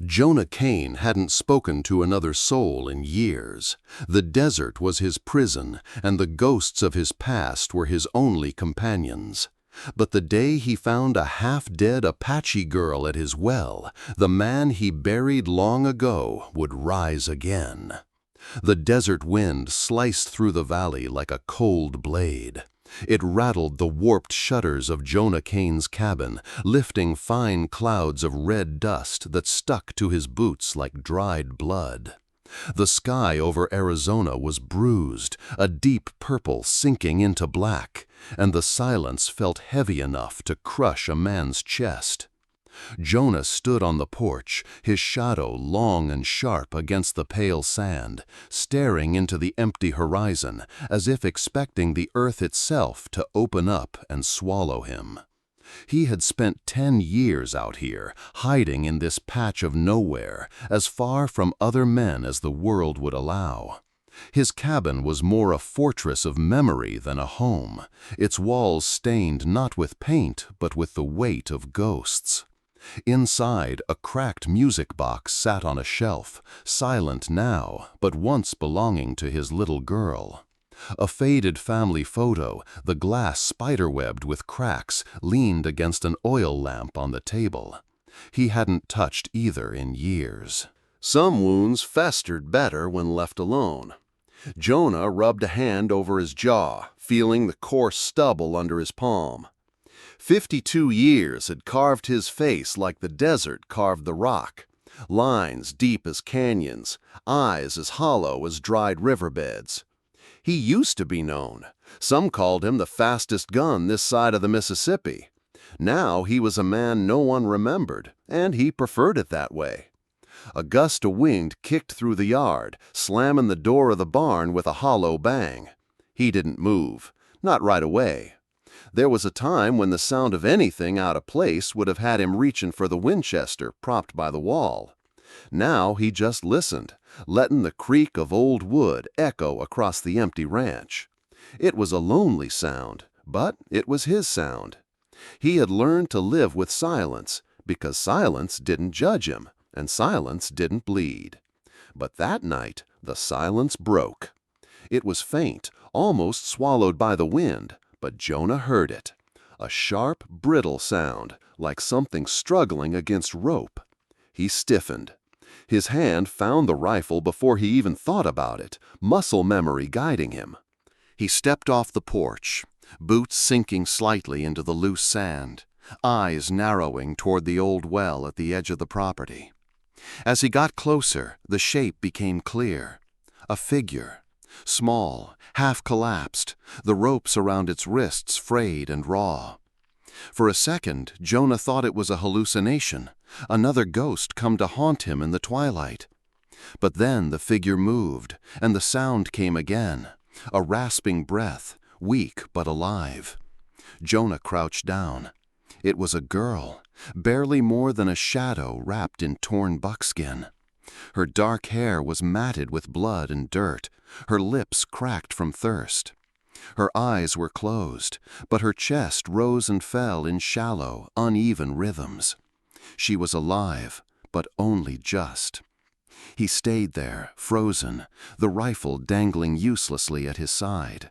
Jonah Kane hadn't spoken to another soul in years. The desert was his prison, and the ghosts of his past were his only companions. But the day he found a half-dead Apache girl at his well, the man he buried long ago would rise again. The desert wind sliced through the valley like a cold blade. It rattled the warped shutters of Jonah Kane's cabin, lifting fine clouds of red dust that stuck to his boots like dried blood. The sky over Arizona was bruised, a deep purple sinking into black, and the silence felt heavy enough to crush a man's chest. Jonah stood on the porch, his shadow long and sharp against the pale sand, staring into the empty horizon, as if expecting the earth itself to open up and swallow him. He had spent 10 years out here, hiding in this patch of nowhere, as far from other men as the world would allow. His cabin was more a fortress of memory than a home, its walls stained not with paint but with the weight of ghosts. Inside, a cracked music box sat on a shelf, silent now, but once belonging to his little girl. A faded family photo, the glass spiderwebbed with cracks, leaned against an oil lamp on the table. He hadn't touched either in years. Some wounds festered better when left alone. Jonah rubbed a hand over his jaw, feeling the coarse stubble under his palm. 52 years had carved his face like the desert carved the rock. Lines deep as canyons, eyes as hollow as dried riverbeds. He used to be known. Some called him the fastest gun this side of the Mississippi. Now he was a man no one remembered, and he preferred it that way. A gust of wind kicked through the yard, slamming the door of the barn with a hollow bang. He didn't move, not right away. There was a time when the sound of anything out of place would have had him reaching for the Winchester propped by the wall. Now he just listened, letting the creak of old wood echo across the empty ranch. It was a lonely sound, but it was his sound. He had learned to live with silence, because silence didn't judge him, and silence didn't bleed. But that night, the silence broke. It was faint, almost swallowed by the wind, but Jonah heard it. A sharp, brittle sound, like something struggling against rope. He stiffened. His hand found the rifle before he even thought about it, muscle memory guiding him. He stepped off the porch, boots sinking slightly into the loose sand, eyes narrowing toward the old well at the edge of the property. As he got closer, the shape became clear. A figure. Small, half-collapsed, the ropes around its wrists frayed and raw. For a second, Jonah thought it was a hallucination, another ghost come to haunt him in the twilight. But then the figure moved, and the sound came again, a rasping breath, weak but alive. Jonah crouched down. It was a girl, barely more than a shadow wrapped in torn buckskin. Her dark hair was matted with blood and dirt, her lips cracked from thirst. Her eyes were closed, but her chest rose and fell in shallow, uneven rhythms. She was alive, but only just. He stayed there, frozen, the rifle dangling uselessly at his side.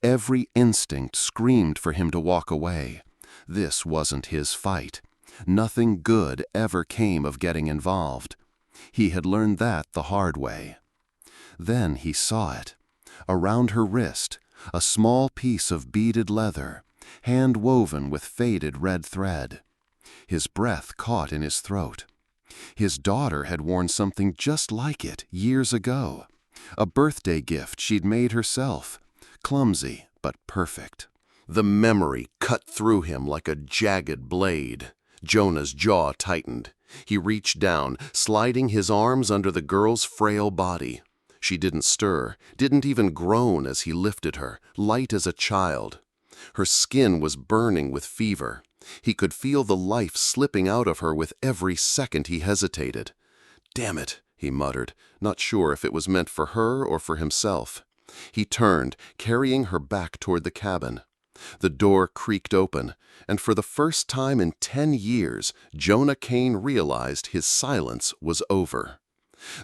Every instinct screamed for him to walk away. This wasn't his fight. Nothing good ever came of getting involved. He had learned that the hard way. Then he saw it. Around her wrist, a small piece of beaded leather, hand-woven with faded red thread. His breath caught in his throat. His daughter had worn something just like it years ago. A birthday gift she'd made herself, clumsy but perfect. The memory cut through him like a jagged blade. Jonah's jaw tightened. He reached down, sliding his arms under the girl's frail body. She didn't stir, didn't even groan as he lifted her, light as a child. Her skin was burning with fever. He could feel the life slipping out of her with every second he hesitated. "Damn it," he muttered, not sure if it was meant for her or for himself. He turned, carrying her back toward the cabin. The door creaked open, and for the first time in 10 years, Jonah Kane realized his silence was over.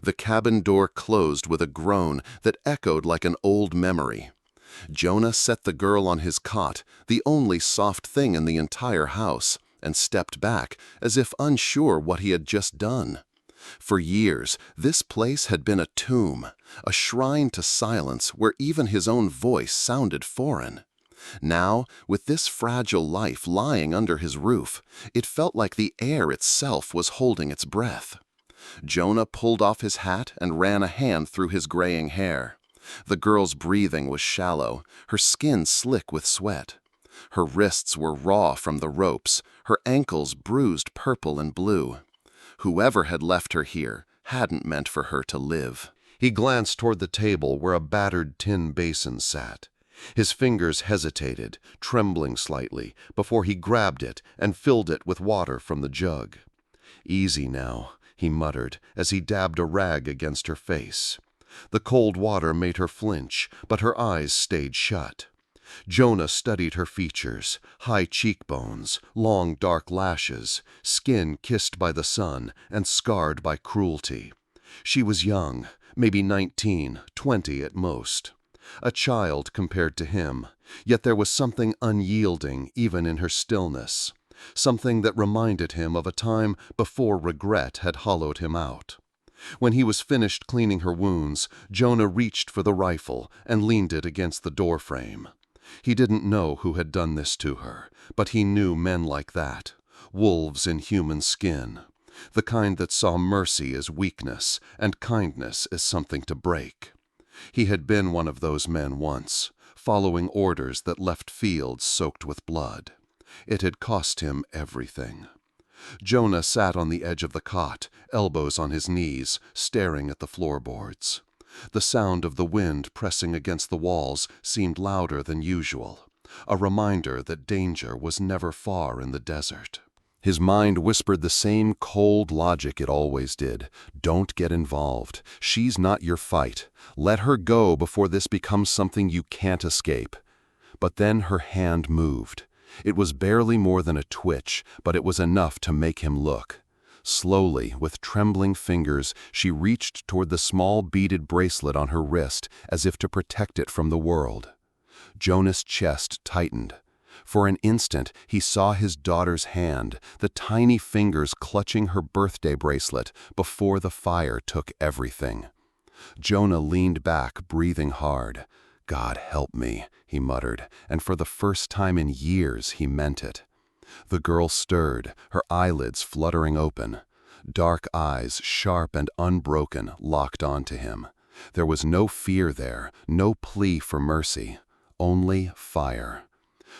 The cabin door closed with a groan that echoed like an old memory. Jonah set the girl on his cot, the only soft thing in the entire house, and stepped back as if unsure what he had just done. For years, this place had been a tomb, a shrine to silence where even his own voice sounded foreign. Now, with this fragile life lying under his roof, it felt like the air itself was holding its breath. Jonah pulled off his hat and ran a hand through his graying hair. The girl's breathing was shallow, her skin slick with sweat. Her wrists were raw from the ropes, her ankles bruised purple and blue. Whoever had left her here hadn't meant for her to live. He glanced toward the table where a battered tin basin sat. His fingers hesitated, trembling slightly, before he grabbed it and filled it with water from the jug. "Easy now," he muttered as he dabbed a rag against her face. The cold water made her flinch, but her eyes stayed shut. Jonah studied her features, high cheekbones, long dark lashes, skin kissed by the sun and scarred by cruelty. She was young, maybe 19, 20 at most. A child compared to him, yet there was something unyielding even in her stillness, something that reminded him of a time before regret had hollowed him out. When he was finished cleaning her wounds, Jonah reached for the rifle and leaned it against the doorframe. He didn't know who had done this to her, but he knew men like that, wolves in human skin, the kind that saw mercy as weakness and kindness as something to break. He had been one of those men once, following orders that left fields soaked with blood. It had cost him everything. Jonah sat on the edge of the cot, elbows on his knees, staring at the floorboards. The sound of the wind pressing against the walls seemed louder than usual, a reminder that danger was never far in the desert. His mind whispered the same cold logic it always did. Don't get involved. She's not your fight. Let her go before this becomes something you can't escape. But then her hand moved. It was barely more than a twitch, but it was enough to make him look. Slowly, with trembling fingers, she reached toward the small beaded bracelet on her wrist as if to protect it from the world. Jonah's chest tightened. For an instant, he saw his daughter's hand, the tiny fingers clutching her birthday bracelet, before the fire took everything. Jonah leaned back, breathing hard. "God help me," he muttered, and for the first time in years he meant it. The girl stirred, her eyelids fluttering open. Dark eyes, sharp and unbroken, locked onto him. There was no fear there, no plea for mercy, only fire.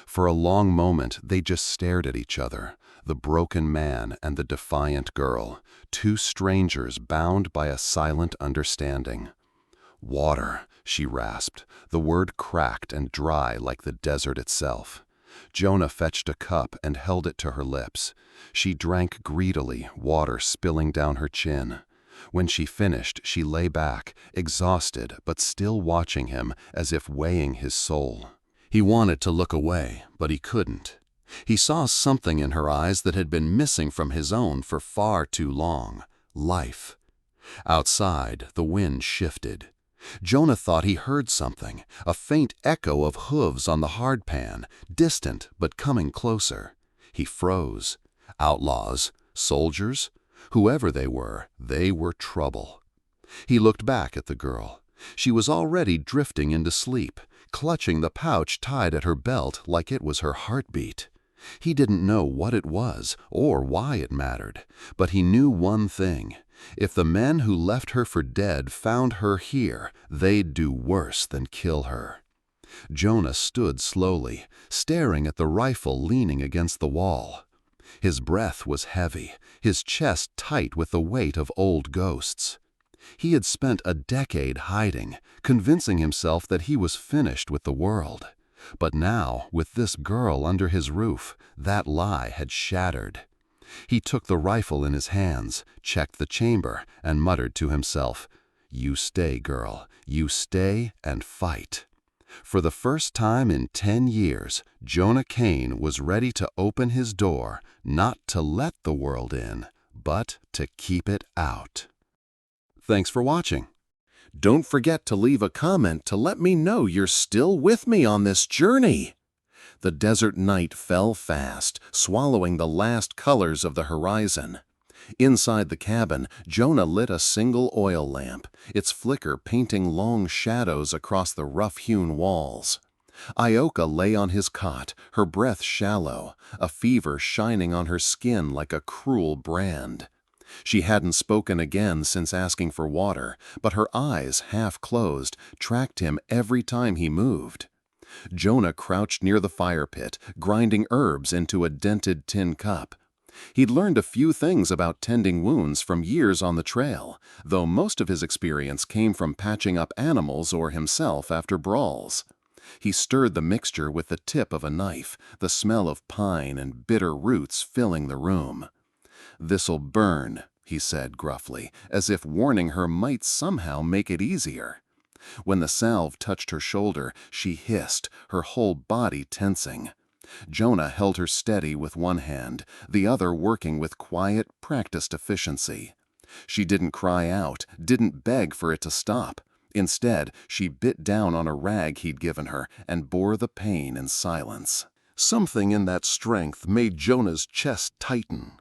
For a long moment they just stared at each other, the broken man and the defiant girl, two strangers bound by a silent understanding. "Water," she rasped, the word cracked and dry like the desert itself. Jonah fetched a cup and held it to her lips. She drank greedily, water spilling down her chin. When she finished, she lay back, exhausted but still watching him as if weighing his soul. He wanted to look away, but he couldn't. He saw something in her eyes that had been missing from his own for far too long: life. Outside, the wind shifted. Jonah thought he heard something, a faint echo of hooves on the hardpan, distant but coming closer. He froze. Outlaws, soldiers, whoever they were trouble. He looked back at the girl. She was already drifting into sleep, clutching the pouch tied at her belt like it was her heartbeat. He didn't know what it was or why it mattered, but he knew one thing. If the men who left her for dead found her here, they'd do worse than kill her. Jonah stood slowly, staring at the rifle leaning against the wall. His breath was heavy, his chest tight with the weight of old ghosts. He had spent a decade hiding, convincing himself that he was finished with the world. But now, with this girl under his roof, that lie had shattered. He took the rifle in his hands, checked the chamber, and muttered to himself, "You stay, girl. You stay and fight." For the first time in 10 years, Jonah Kane was ready to open his door, not to let the world in, but to keep it out. Thanks for watching. Don't forget to leave a comment to let me know you're still with me on this journey. The desert night fell fast, swallowing the last colors of the horizon. Inside the cabin, Jonah lit a single oil lamp, its flicker painting long shadows across the rough-hewn walls. Ioka lay on his cot, her breath shallow, a fever shining on her skin like a cruel brand. She hadn't spoken again since asking for water, but her eyes, half closed, tracked him every time he moved. Jonah crouched near the fire pit, grinding herbs into a dented tin cup. He'd learned a few things about tending wounds from years on the trail, though most of his experience came from patching up animals or himself after brawls. He stirred the mixture with the tip of a knife, the smell of pine and bitter roots filling the room. "This'll burn," he said gruffly, as if warning her might somehow make it easier. When the salve touched her shoulder, she hissed, her whole body tensing. Jonah held her steady with one hand, the other working with quiet, practiced efficiency. She didn't cry out, didn't beg for it to stop. Instead, she bit down on a rag he'd given her and bore the pain in silence. Something in that strength made Jonah's chest tighten.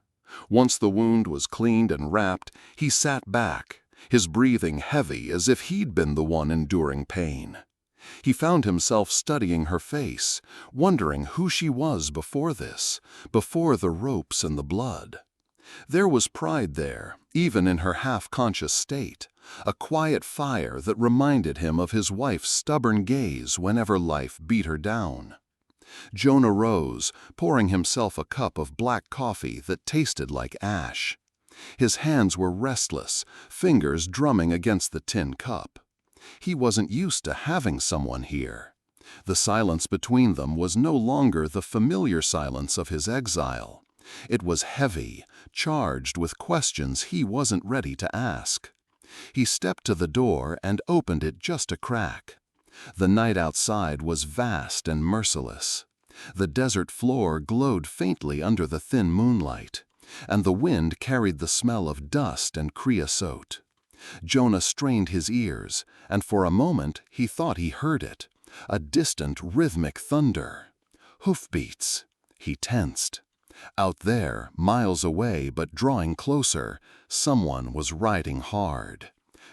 Once the wound was cleaned and wrapped, he sat back, his breathing heavy as if he'd been the one enduring pain. He found himself studying her face, wondering who she was before this, before the ropes and the blood. There was pride there, even in her half-conscious state, a quiet fire that reminded him of his wife's stubborn gaze whenever life beat her down. Jonah rose, pouring himself a cup of black coffee that tasted like ash. His hands were restless, fingers drumming against the tin cup. He wasn't used to having someone here. The silence between them was no longer the familiar silence of his exile. It was heavy, charged with questions he wasn't ready to ask. He stepped to the door and opened it just a crack. The night outside was vast and merciless. The desert floor glowed faintly under the thin moonlight, and the wind carried the smell of dust and creosote. Jonah strained his ears, and for a moment he thought he heard it, a distant rhythmic thunder. Hoofbeats. He tensed. Out there, miles away but drawing closer, someone was riding hard.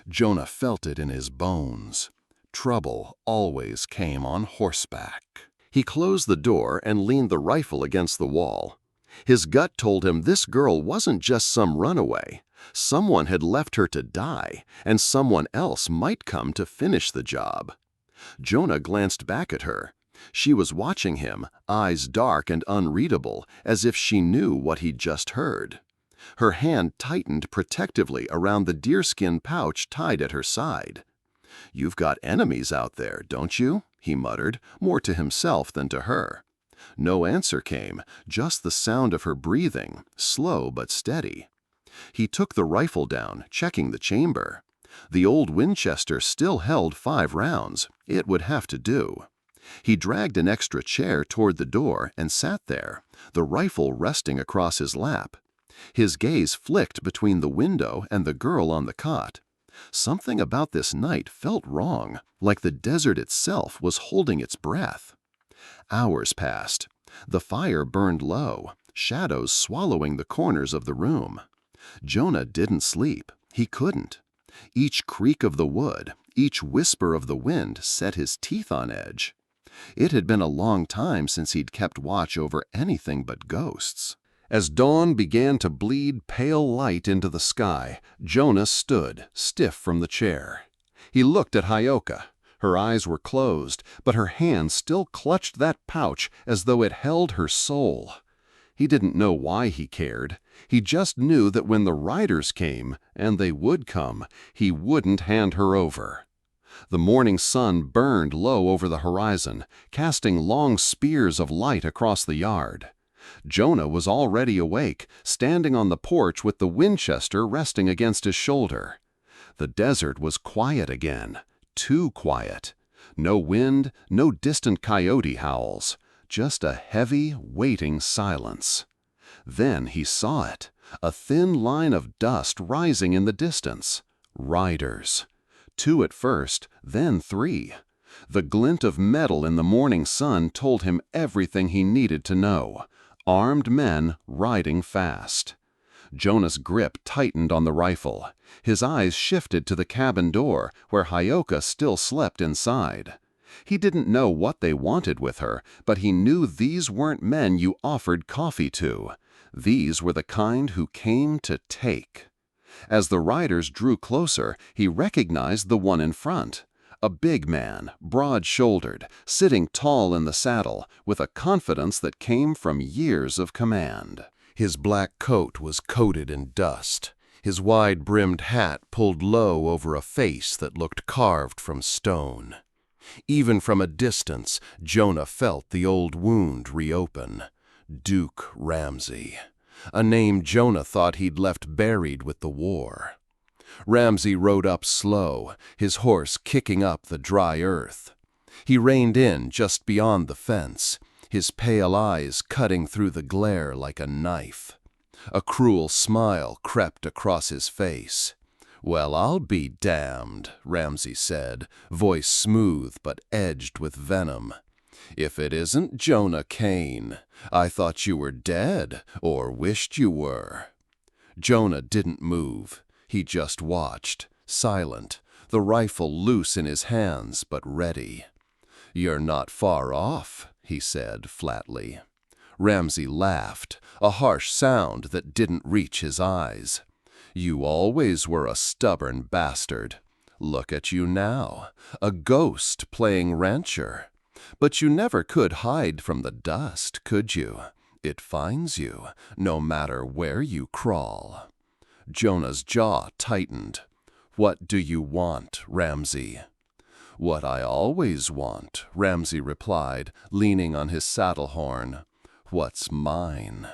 Jonah felt it in his bones. Trouble always came on horseback. He closed the door and leaned the rifle against the wall. His gut told him this girl wasn't just some runaway. Someone had left her to die, and someone else might come to finish the job. Jonah glanced back at her. She was watching him, eyes dark and unreadable, as if she knew what he'd just heard. Her hand tightened protectively around the deerskin pouch tied at her side. "You've got enemies out there, don't you?" he muttered, more to himself than to her. No answer came, just the sound of her breathing, slow but steady. He took the rifle down, checking the chamber. The old Winchester still held 5 rounds. It would have to do. He dragged an extra chair toward the door and sat there, the rifle resting across his lap. His gaze flicked between the window and the girl on the cot. Something about this night felt wrong, like the desert itself was holding its breath. Hours passed. The fire burned low, shadows swallowing the corners of the room. Jonah didn't sleep. He couldn't. Each creak of the wood, each whisper of the wind set his teeth on edge. It had been a long time since he'd kept watch over anything but ghosts. As dawn began to bleed pale light into the sky, Jonah stood, stiff from the chair. He looked at Hyoka. Her eyes were closed, but her hand still clutched that pouch as though it held her soul. He didn't know why he cared. He just knew that when the riders came, and they would come, he wouldn't hand her over. The morning sun burned low over the horizon, casting long spears of light across the yard. Jonah was already awake, standing on the porch with the Winchester resting against his shoulder. The desert was quiet again, too quiet. No wind, no distant coyote howls, just a heavy, waiting silence. Then he saw it, a thin line of dust rising in the distance. Riders. 2 at first, then 3. The glint of metal in the morning sun told him everything he needed to know. Armed men riding fast. Jonah's grip tightened on the rifle. His eyes shifted to the cabin door, where Hyoka still slept inside. He didn't know what they wanted with her, but he knew these weren't men you offered coffee to. These were the kind who came to take. As the riders drew closer, he recognized the one in front. A big man, broad-shouldered, sitting tall in the saddle, with a confidence that came from years of command. His black coat was coated in dust, his wide-brimmed hat pulled low over a face that looked carved from stone. Even from a distance, Jonah felt the old wound reopen. Duke Ramsey, a name Jonah thought he'd left buried with the war. Ramsey rode up slow, his horse kicking up the dry earth. He reined in just beyond the fence, his pale eyes cutting through the glare like a knife. A cruel smile crept across his face. "Well, I'll be damned," Ramsey said, voice smooth but edged with venom. "If it isn't Jonah Kane, I thought you were dead, or wished you were." Jonah didn't move. He just watched, silent, the rifle loose in his hands but ready. "You're not far off," he said flatly. Ramsey laughed, a harsh sound that didn't reach his eyes. "You always were a stubborn bastard. Look at you now, a ghost playing rancher. But you never could hide from the dust, could you? It finds you, no matter where you crawl." Jonah's jaw tightened. "What do you want, Ramsey?" "What I always want," Ramsey replied, leaning on his saddle horn. "What's mine?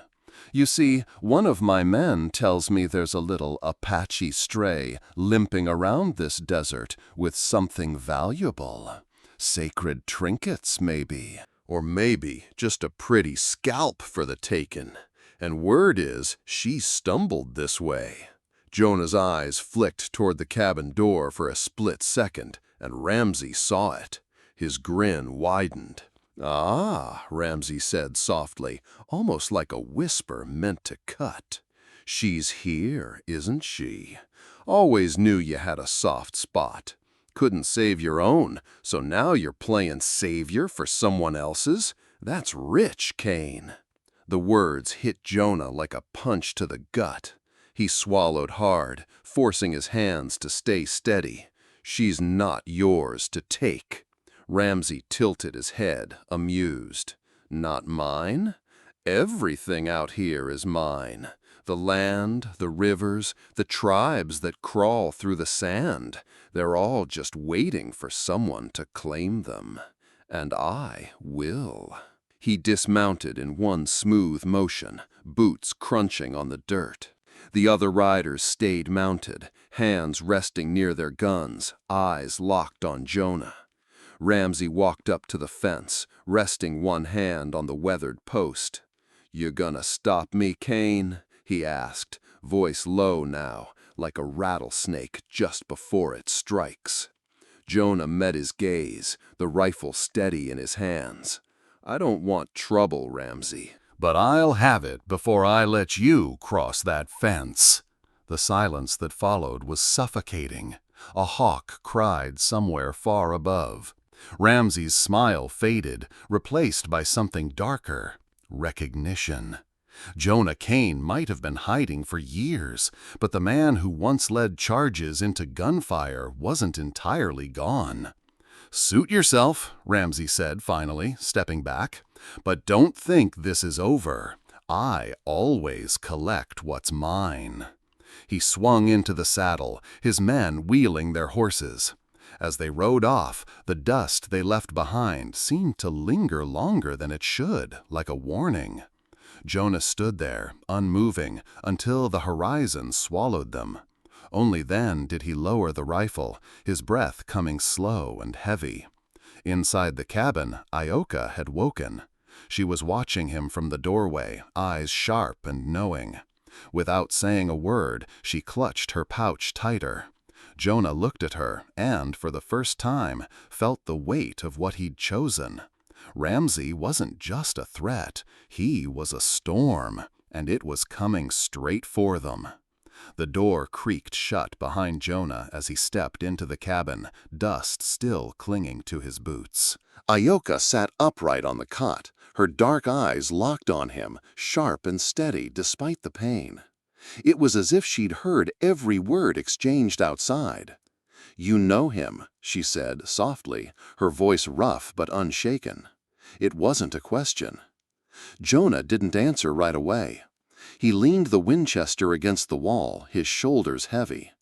You see, one of my men tells me there's a little Apache stray limping around this desert with something valuable. Sacred trinkets, maybe. Or maybe just a pretty scalp for the taking. And word is she stumbled this way." Jonah's eyes flicked toward the cabin door for a split second, and Ramsey saw it. His grin widened. "Ah," Ramsey said softly, almost like a whisper meant to cut. "She's here, isn't she? Always knew you had a soft spot. Couldn't save your own, so now you're playing savior for someone else's? That's rich, Kane." The words hit Jonah like a punch to the gut. He swallowed hard, forcing his hands to stay steady. "She's not yours to take." Ramsey tilted his head, amused. "Not mine? Everything out here is mine. The land, the rivers, the tribes that crawl through the sand. They're all just waiting for someone to claim them. And I will." He dismounted in one smooth motion, boots crunching on the dirt. The other riders stayed mounted, hands resting near their guns, eyes locked on Jonah. Ramsey walked up to the fence, resting one hand on the weathered post. "You gonna stop me, Kane?" he asked, voice low now, like a rattlesnake just before it strikes. Jonah met his gaze, the rifle steady in his hands. "I don't want trouble, Ramsey, but I'll have it before I let you cross that fence." The silence that followed was suffocating. A hawk cried somewhere far above. Ramsey's smile faded, replaced by something darker. Recognition. Jonah Kane might have been hiding for years, but the man who once led charges into gunfire wasn't entirely gone. "Suit yourself," Ramsey said finally, stepping back. "But don't think this is over. I always collect what's mine." He swung into the saddle, his men wheeling their horses. As they rode off, the dust they left behind seemed to linger longer than it should, like a warning. Jonah stood there, unmoving, until the horizon swallowed them. Only then did he lower the rifle, his breath coming slow and heavy. Inside the cabin, Ioka had woken. She was watching him from the doorway, eyes sharp and knowing. Without saying a word, she clutched her pouch tighter. Jonah looked at her and, for the first time, felt the weight of what he'd chosen. Ramsay wasn't just a threat, he was a storm, and it was coming straight for them. The door creaked shut behind Jonah as he stepped into the cabin, dust still clinging to his boots. Ioka sat upright on the cot, her dark eyes locked on him, sharp and steady despite the pain. It was as if she'd heard every word exchanged outside. "You know him," she said softly, her voice rough but unshaken. It wasn't a question. Jonah didn't answer right away. He leaned the Winchester against the wall, his shoulders heavy.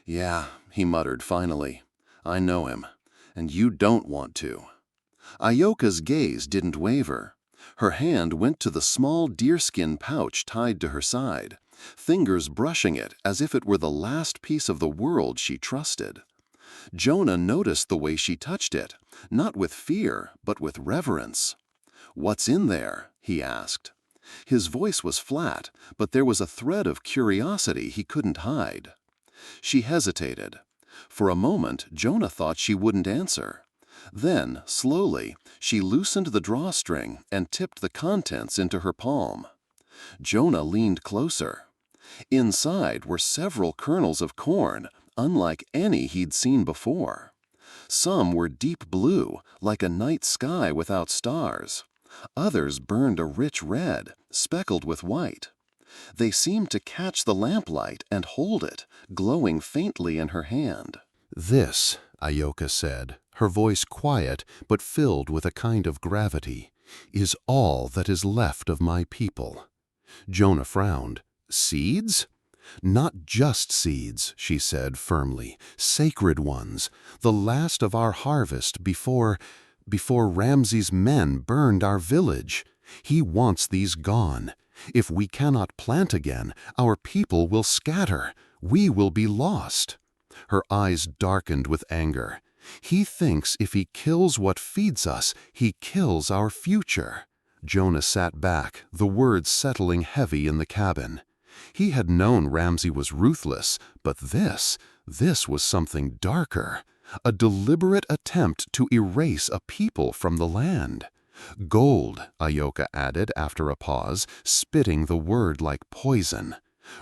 "Yeah," he muttered finally. "I know him, and you don't want to." Ioka's gaze didn't waver. Her hand went to the small deerskin pouch tied to her side, fingers brushing it as if it were the last piece of the world she trusted. Jonah noticed the way she touched it, not with fear, but with reverence. "What's in there?" he asked. His voice was flat, but there was a thread of curiosity he couldn't hide. She hesitated. For a moment, Jonah thought she wouldn't answer. Then, slowly, she loosened the drawstring and tipped the contents into her palm. Jonah leaned closer. Inside were several kernels of corn, unlike any he'd seen before. Some were deep blue, like a night sky without stars. Others burned a rich red, speckled with white. They seemed to catch the lamplight and hold it, glowing faintly in her hand. "This," Ioka said, her voice quiet but filled with a kind of gravity, "is all that is left of my people." Jonah frowned. "Seeds?" "Not just seeds," she said firmly, "sacred ones, the last of our harvest before Ramsay's men burned our village. He wants these gone. If we cannot plant again, our people will scatter. We will be lost." Her eyes darkened with anger. "He thinks if he kills what feeds us, he kills our future." Jonah sat back, the words settling heavy in the cabin. He had known Ramsay was ruthless, but this was something darker. A deliberate attempt to erase a people from the land. "Gold," Ioka added after a pause, spitting the word like poison.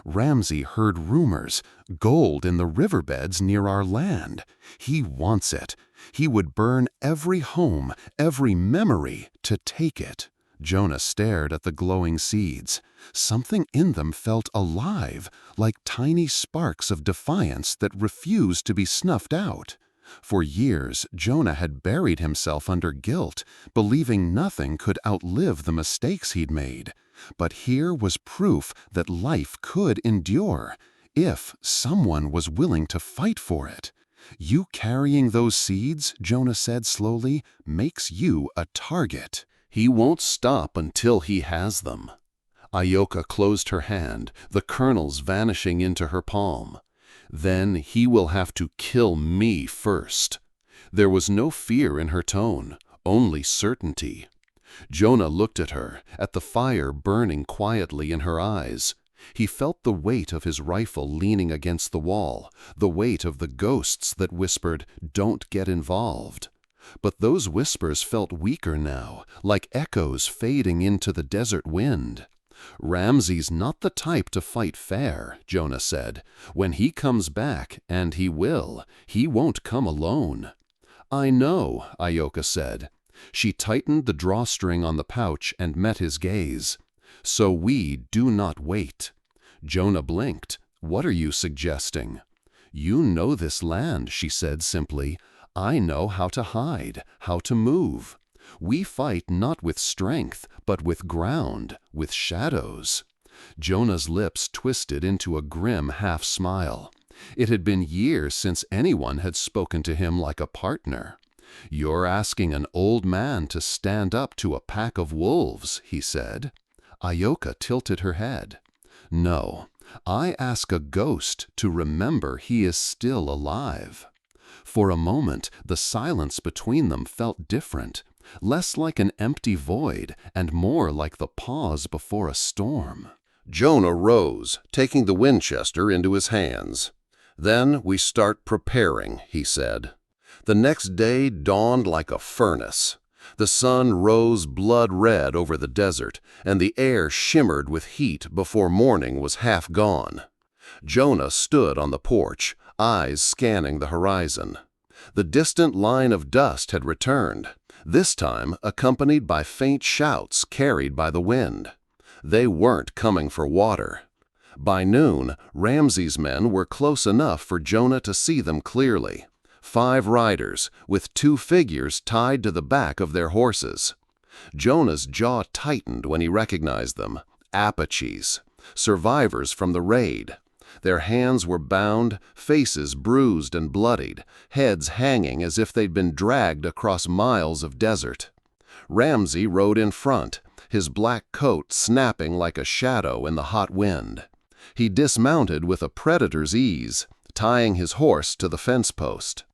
"Ramsay heard rumors. Gold in the riverbeds near our land. He wants it. He would burn every home, every memory to take it." Jonah stared at the glowing seeds. Something in them felt alive, like tiny sparks of defiance that refused to be snuffed out. For years, Jonah had buried himself under guilt, believing nothing could outlive the mistakes he'd made. But here was proof that life could endure, if someone was willing to fight for it. "You carrying those seeds," Jonah said slowly, "makes you a target. He won't stop until he has them." Ioka closed her hand, the kernels vanishing into her palm. "Then he will have to kill me first." There was no fear in her tone, only certainty. Jonah looked at her, at the fire burning quietly in her eyes. He felt the weight of his rifle leaning against the wall, the weight of the ghosts that whispered, "Don't get involved." But those whispers felt weaker now, like echoes fading into the desert wind. "Ramsay's not the type to fight fair," Jonah said. "When he comes back, and he will, he won't come alone." "I know," Ioka said. She tightened the drawstring on the pouch and met his gaze. "So we do not wait." Jonah blinked. "What are you suggesting?" "You know this land," she said simply. "I know how to hide, how to move. We fight not with strength, but with ground, with shadows." Jonah's lips twisted into a grim half-smile. It had been years since anyone had spoken to him like a partner. "You're asking an old man to stand up to a pack of wolves," he said. Ioka tilted her head. "No, I ask a ghost to remember he is still alive." For a moment, the silence between them felt different, less like an empty void and more like the pause before a storm. Jonah rose, taking the Winchester into his hands. "Then we start preparing," he said. The next day dawned like a furnace. The sun rose blood-red over the desert, and the air shimmered with heat before morning was half gone. Jonah stood on the porch, eyes scanning the horizon. The distant line of dust had returned, this time accompanied by faint shouts carried by the wind. They weren't coming for water. By noon, Ramsey's men were close enough for Jonah to see them clearly. 5 riders, with 2 figures tied to the back of their horses. Jonah's jaw tightened when he recognized them. Apaches, survivors from the raid. Their hands were bound, faces bruised and bloodied, heads hanging as if they'd been dragged across miles of desert. Ramsey rode in front, his black coat snapping like a shadow in the hot wind. He dismounted with a predator's ease, tying his horse to the fence post.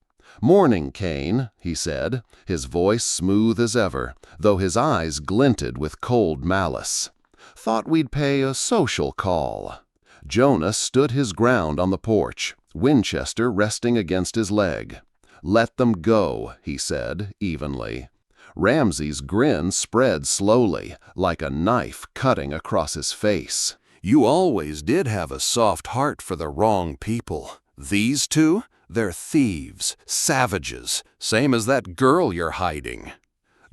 "Morning, Cain," he said, his voice smooth as ever, though his eyes glinted with cold malice. "Thought we'd pay a social call." Jonah stood his ground on the porch, Winchester resting against his leg. "Let them go," he said, evenly. Ramsey's grin spread slowly, like a knife cutting across his face. "You always did have a soft heart for the wrong people. These two? They're thieves, savages, same as that girl you're hiding."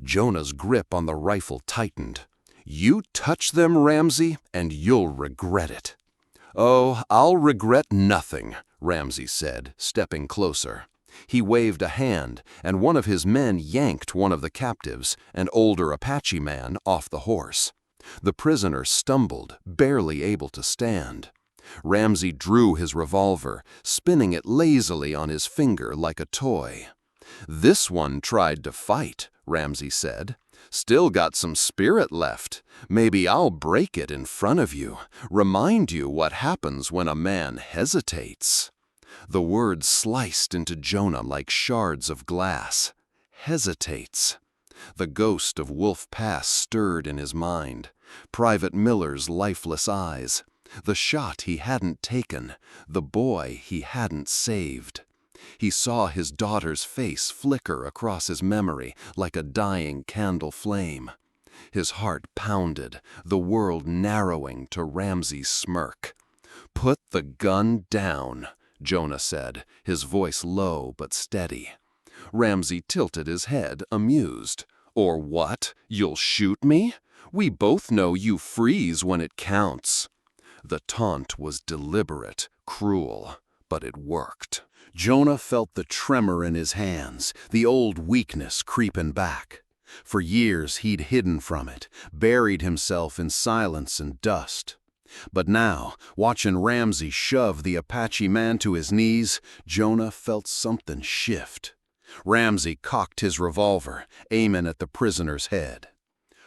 Jonah's grip on the rifle tightened. "You touch them, Ramsey, and you'll regret it." "Oh, I'll regret nothing," Ramsey said, stepping closer. He waved a hand, and one of his men yanked one of the captives, an older Apache man, off the horse. The prisoner stumbled, barely able to stand. Ramsey drew his revolver, spinning it lazily on his finger like a toy. "This one tried to fight," Ramsey said. "Still got some spirit left. Maybe I'll break it in front of you, remind you what happens when a man hesitates." The words sliced into Jonah like shards of glass. Hesitates. The ghost of Wolf Pass stirred in his mind. Private Miller's lifeless eyes. The shot he hadn't taken. The boy he hadn't saved. He saw his daughter's face flicker across his memory like a dying candle flame. His heart pounded, the world narrowing to Ramsey's smirk. "Put the gun down," Jonah said, his voice low but steady. Ramsey tilted his head, amused. "Or what? You'll shoot me? We both know you freeze when it counts." The taunt was deliberate, cruel, but it worked. Jonah felt the tremor in his hands, the old weakness creeping back. For years he'd hidden from it, buried himself in silence and dust. But now, watching Ramsey shove the Apache man to his knees, Jonah felt something shift. Ramsey cocked his revolver, aiming at the prisoner's head.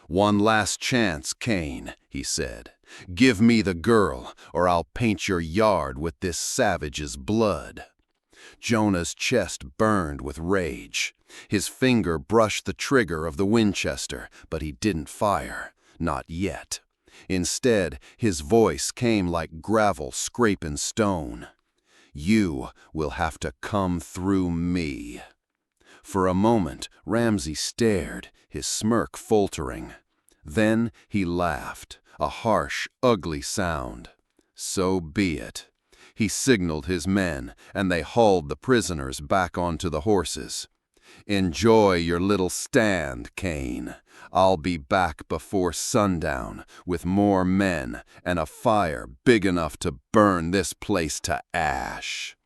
"One last chance, Cain," he said. "Give me the girl, or I'll paint your yard with this savage's blood." Jonah's chest burned with rage. His finger brushed the trigger of the Winchester, but he didn't fire. Not yet. Instead, his voice came like gravel scraping stone. "You will have to come through me." For a moment, Ramsey stared, his smirk faltering. Then he laughed, a harsh, ugly sound. "So be it." He signaled his men, and they hauled the prisoners back onto the horses. "Enjoy your little stand, Cain. I'll be back before sundown with more men and a fire big enough to burn this place to ash."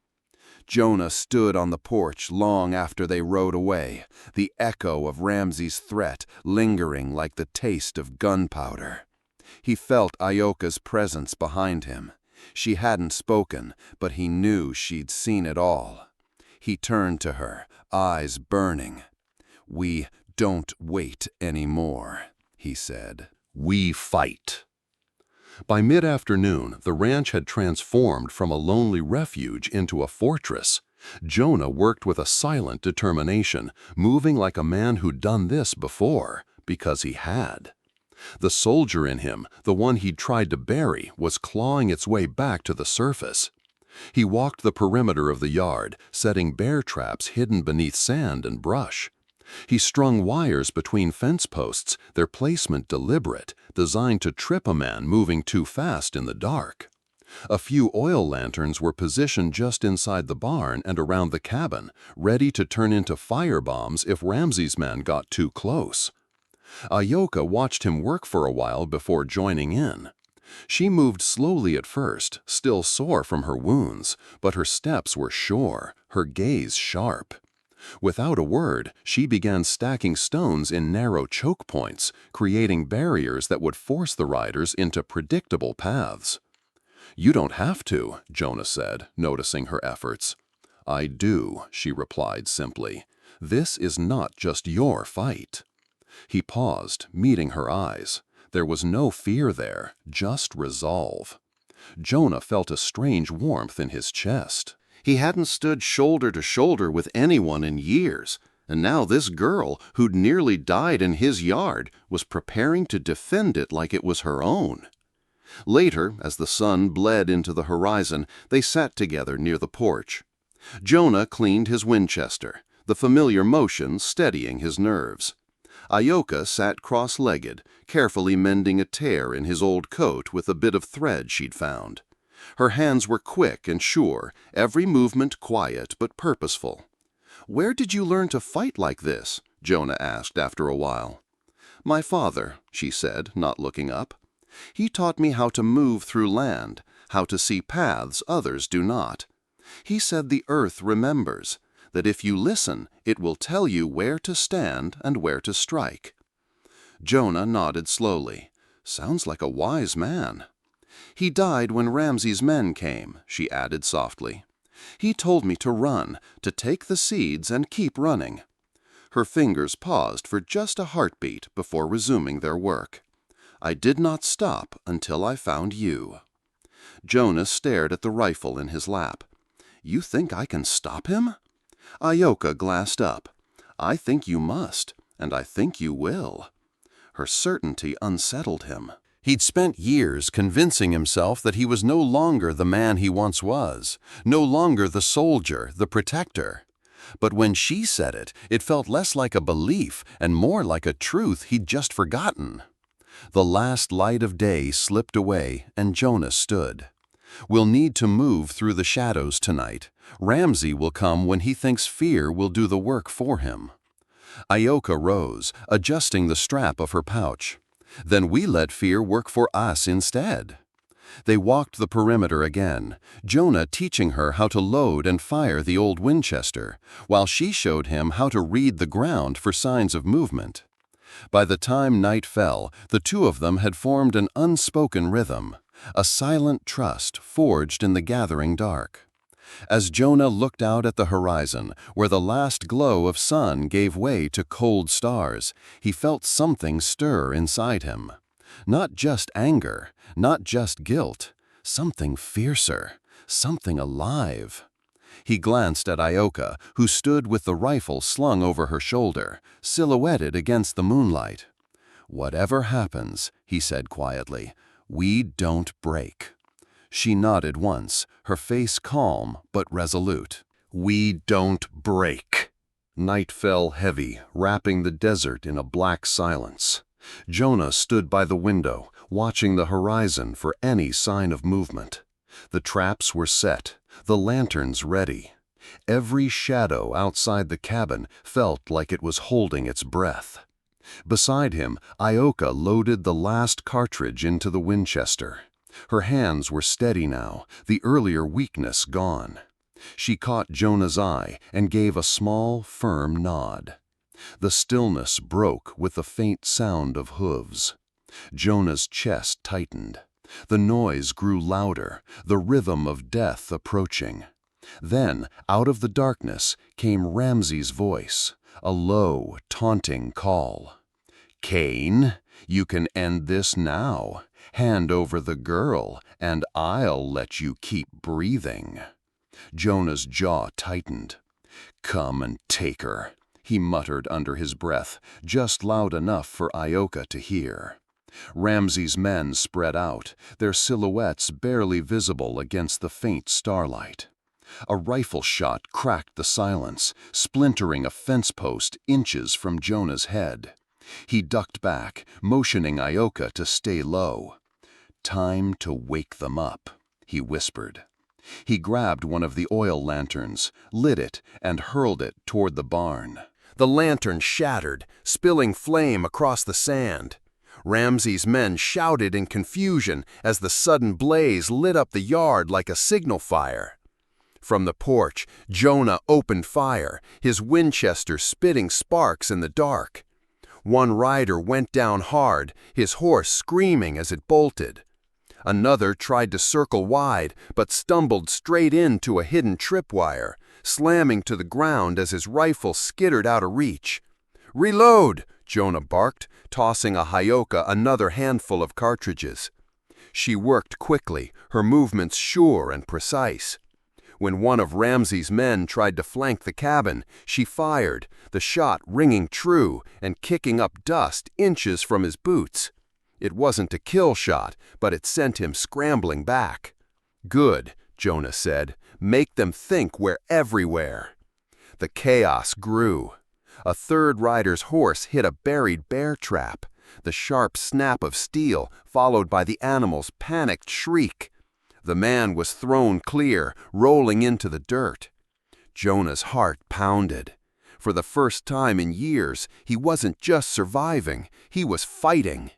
Jonah stood on the porch long after they rode away, the echo of Ramsey's threat lingering like the taste of gunpowder. He felt Ioka's presence behind him. She hadn't spoken, but he knew she'd seen it all. He turned to her, eyes burning. "We don't wait anymore," he said. "We fight." By mid-afternoon, the ranch had transformed from a lonely refuge into a fortress. Jonah worked with a silent determination, moving like a man who'd done this before, because he had. The soldier in him, the one he'd tried to bury, was clawing its way back to the surface. He walked the perimeter of the yard, setting bear traps hidden beneath sand and brush. He strung wires between fence posts, their placement deliberate, designed to trip a man moving too fast in the dark. A few oil lanterns were positioned just inside the barn and around the cabin, ready to turn into firebombs if Ramsey's men got too close. Ayoka watched him work for a while before joining in. She moved slowly at first, still sore from her wounds, but her steps were sure, her gaze sharp. Without a word, she began stacking stones in narrow choke points, creating barriers that would force the riders into predictable paths. "You don't have to," Jonah said, noticing her efforts. "I do," she replied simply. "This is not just your fight." He paused, meeting her eyes. There was no fear there, just resolve. Jonah felt a strange warmth in his chest. He hadn't stood shoulder to shoulder with anyone in years, and now this girl, who'd nearly died in his yard, was preparing to defend it like it was her own. Later, as the sun bled into the horizon, they sat together near the porch. Jonah cleaned his Winchester, the familiar motion steadying his nerves. Ayoka sat cross-legged, carefully mending a tear in his old coat with a bit of thread she'd found. Her hands were quick and sure, every movement quiet but purposeful. "Where did you learn to fight like this?" Jonah asked after a while. "My father," she said, not looking up. "He taught me how to move through land, how to see paths others do not. He said the earth remembers, that if you listen, it will tell you where to stand and where to strike." Jonah nodded slowly. "Sounds like a wise man." "He died when Ramsey's men came," she added softly. "He told me to run, to take the seeds and keep running." Her fingers paused for just a heartbeat before resuming their work. "I did not stop until I found you." Jonah stared at the rifle in his lap. "You think I can stop him?" Ayoka glanced up. "I think you must, and I think you will." Her certainty unsettled him. He'd spent years convincing himself that he was no longer the man he once was, no longer the soldier, the protector. But when she said it, it felt less like a belief and more like a truth he'd just forgotten. The last light of day slipped away, and Jonah stood. "We'll need to move through the shadows tonight. Ramsey will come when he thinks fear will do the work for him." Ayoka rose, adjusting the strap of her pouch. "Then we let fear work for us instead." They walked the perimeter again, Jonah teaching her how to load and fire the old Winchester, while she showed him how to read the ground for signs of movement. By the time night fell, the two of them had formed an unspoken rhythm, a silent trust forged in the gathering dark. As Jonah looked out at the horizon, where the last glow of sun gave way to cold stars, he felt something stir inside him. Not just anger, not just guilt, something fiercer, something alive. He glanced at Ayoka, who stood with the rifle slung over her shoulder, silhouetted against the moonlight. "Whatever happens," he said quietly, "we don't break." She nodded once, her face calm but resolute. "We don't break." Night fell heavy, wrapping the desert in a black silence. Jonah stood by the window, watching the horizon for any sign of movement. The traps were set, the lanterns ready. Every shadow outside the cabin felt like it was holding its breath. Beside him, Ayoka loaded the last cartridge into the Winchester. Her hands were steady now, the earlier weakness gone. She caught Jonah's eye and gave a small, firm nod. The stillness broke with the faint sound of hooves. Jonah's chest tightened. The noise grew louder, the rhythm of death approaching. Then, out of the darkness, came Ramsey's voice, a low, taunting call. "Cain, you can end this now. Hand over the girl, and I'll let you keep breathing." Jonah's jaw tightened. "Come and take her," he muttered under his breath, just loud enough for Ioka to hear. Ramsey's men spread out, their silhouettes barely visible against the faint starlight. A rifle shot cracked the silence, splintering a fence post inches from Jonah's head. He ducked back, motioning Ioka to stay low. "Time to wake them up," he whispered. He grabbed one of the oil lanterns, lit it, and hurled it toward the barn. The lantern shattered, spilling flame across the sand. Ramsey's men shouted in confusion as the sudden blaze lit up the yard like a signal fire. From the porch, Jonah opened fire, his Winchester spitting sparks in the dark. One rider went down hard, his horse screaming as it bolted. Another tried to circle wide, but stumbled straight into a hidden tripwire, slamming to the ground as his rifle skittered out of reach. "Reload!" Jonah barked, tossing Ioka another handful of cartridges. She worked quickly, her movements sure and precise. When one of Ramsey's men tried to flank the cabin, she fired, the shot ringing true and kicking up dust inches from his boots. It wasn't a kill shot, but it sent him scrambling back. "Good," Jonah said. "Make them think we're everywhere." The chaos grew. A third rider's horse hit a buried bear trap, the sharp snap of steel followed by the animal's panicked shriek. The man was thrown clear, rolling into the dirt. Jonah's heart pounded. For the first time in years, he wasn't just surviving, he was fighting.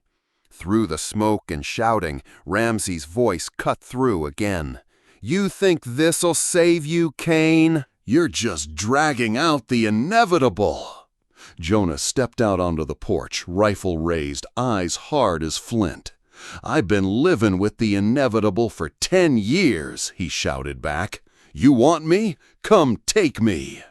Through the smoke and shouting, Ramsey's voice cut through again. "You think this'll save you, Cain? You're just dragging out the inevitable." Jonah stepped out onto the porch, rifle raised, eyes hard as flint. "I've been living with the inevitable for 10 years, he shouted back. "You want me? Come take me."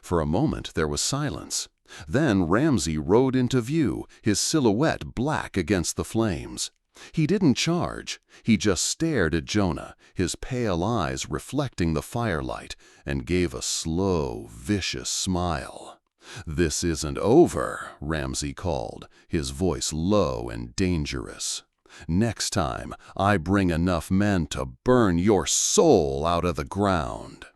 For a moment there was silence. Then Ramsey rode into view, his silhouette black against the flames. He didn't charge. He just stared at Jonah, his pale eyes reflecting the firelight, and gave a slow, vicious smile. "This isn't over," Ramsey called, his voice low and dangerous. "Next time, I bring enough men to burn your soul out of the ground."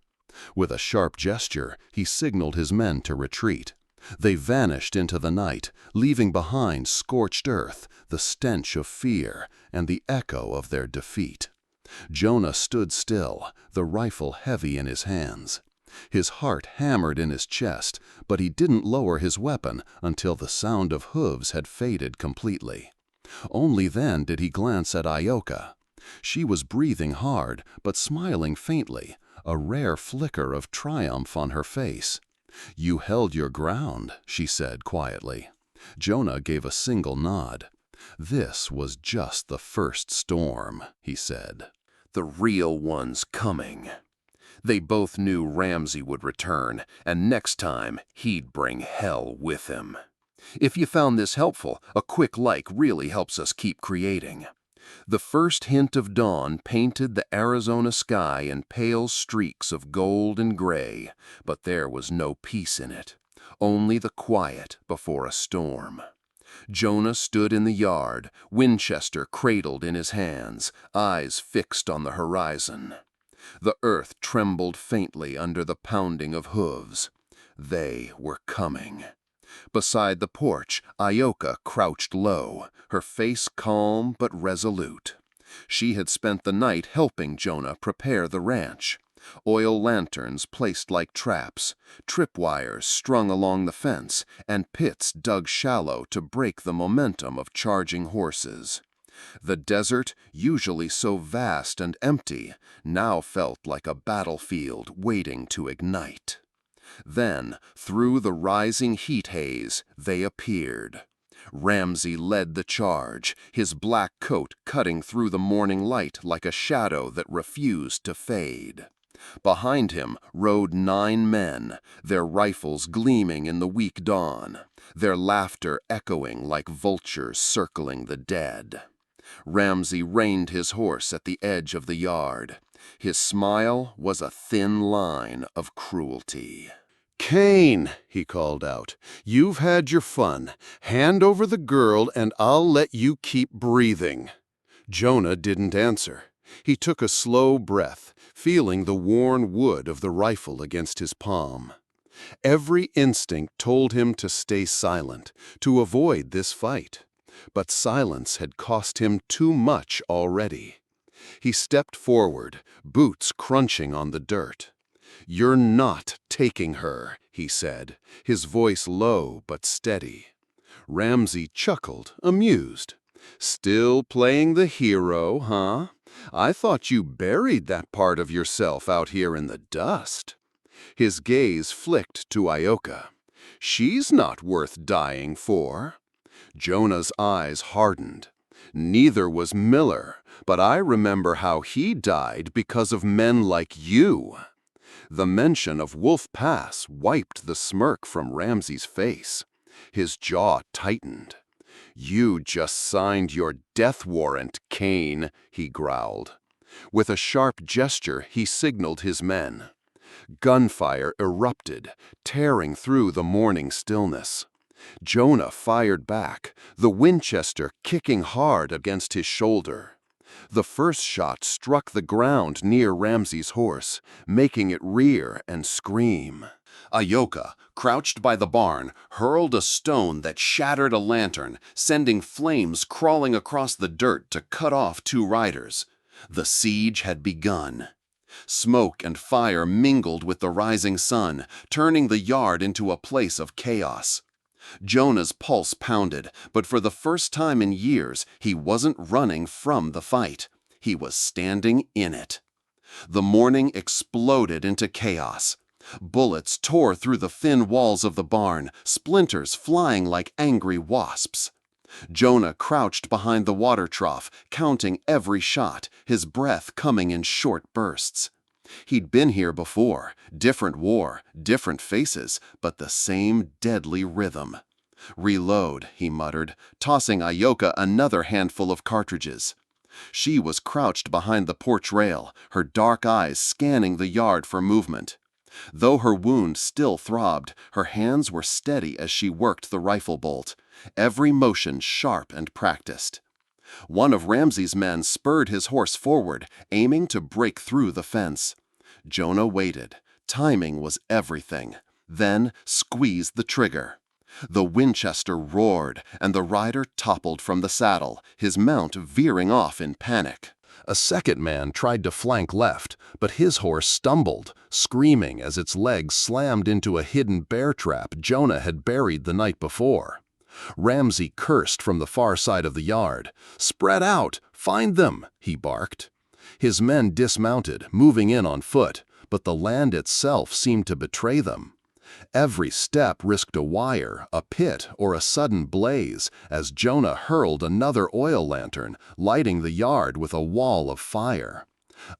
With a sharp gesture, he signaled his men to retreat. They vanished into the night, leaving behind scorched earth, the stench of fear, and the echo of their defeat. Jonah stood still, the rifle heavy in his hands. His heart hammered in his chest, but he didn't lower his weapon until the sound of hooves had faded completely. Only then did he glance at Ioka. She was breathing hard, but smiling faintly, a rare flicker of triumph on her face. "You held your ground," she said quietly. Jonah gave a single nod. "This was just the first storm," he said. "The real one's coming." They both knew Ramsey would return, and next time he'd bring hell with him. If you found this helpful, a quick like really helps us keep creating. The first hint of dawn painted the Arizona sky in pale streaks of gold and gray, but there was no peace in it, only the quiet before a storm. Jonah stood in the yard, Winchester cradled in his hands, eyes fixed on the horizon. The earth trembled faintly under the pounding of hooves. They were coming. Beside the porch, Ioka crouched low, her face calm but resolute. She had spent the night helping Jonah prepare the ranch. Oil lanterns placed like traps, tripwires strung along the fence, and pits dug shallow to break the momentum of charging horses. The desert, usually so vast and empty, now felt like a battlefield waiting to ignite. Then, through the rising heat haze, they appeared. Ramsey led the charge, his black coat cutting through the morning light like a shadow that refused to fade. Behind him rode 9 men, their rifles gleaming in the weak dawn, their laughter echoing like vultures circling the dead. Ramsay reined his horse at the edge of the yard. His smile was a thin line of cruelty. "Cain," he called out, "you've had your fun. Hand over the girl and I'll let you keep breathing." Jonah didn't answer. He took a slow breath, feeling the worn wood of the rifle against his palm. Every instinct told him to stay silent, to avoid this fight. But silence had cost him too much already. He stepped forward, boots crunching on the dirt. "You're not taking her," he said, his voice low but steady. Ramsay chuckled, amused. "Still playing the hero, huh? I thought you buried that part of yourself out here in the dust." His gaze flicked to Ioka. "She's not worth dying for." Jonah's eyes hardened. "Neither was Miller, but I remember how he died because of men like you." The mention of Wolf Pass wiped the smirk from Ramsay's face. His jaw tightened. "You just signed your death warrant, Cain," he growled. With a sharp gesture, he signaled his men. Gunfire erupted, tearing through the morning stillness. Jonah fired back, the Winchester kicking hard against his shoulder. The first shot struck the ground near Ramsay's horse, making it rear and scream. Ioka, crouched by the barn, hurled a stone that shattered a lantern, sending flames crawling across the dirt to cut off two riders. The siege had begun. Smoke and fire mingled with the rising sun, turning the yard into a place of chaos. Jonah's pulse pounded, but for the first time in years, he wasn't running from the fight. He was standing in it. The morning exploded into chaos. Bullets tore through the thin walls of the barn, splinters flying like angry wasps. Jonah crouched behind the water trough, counting every shot, his breath coming in short bursts. He'd been here before, different war, different faces, but the same deadly rhythm. "Reload," he muttered, tossing Ioka another handful of cartridges. She was crouched behind the porch rail, her dark eyes scanning the yard for movement. Though her wound still throbbed, her hands were steady as she worked the rifle bolt, every motion sharp and practiced. One of Ramsay's men spurred his horse forward, aiming to break through the fence. Jonah waited. Timing was everything. Then squeezed the trigger. The Winchester roared, and the rider toppled from the saddle, his mount veering off in panic. A second man tried to flank left, but his horse stumbled, screaming as its legs slammed into a hidden bear trap Jonah had buried the night before. Ramsay cursed from the far side of the yard. "Spread out! Find them!" he barked. His men dismounted, moving in on foot, but the land itself seemed to betray them. Every step risked a wire, a pit, or a sudden blaze as Jonah hurled another oil lantern, lighting the yard with a wall of fire.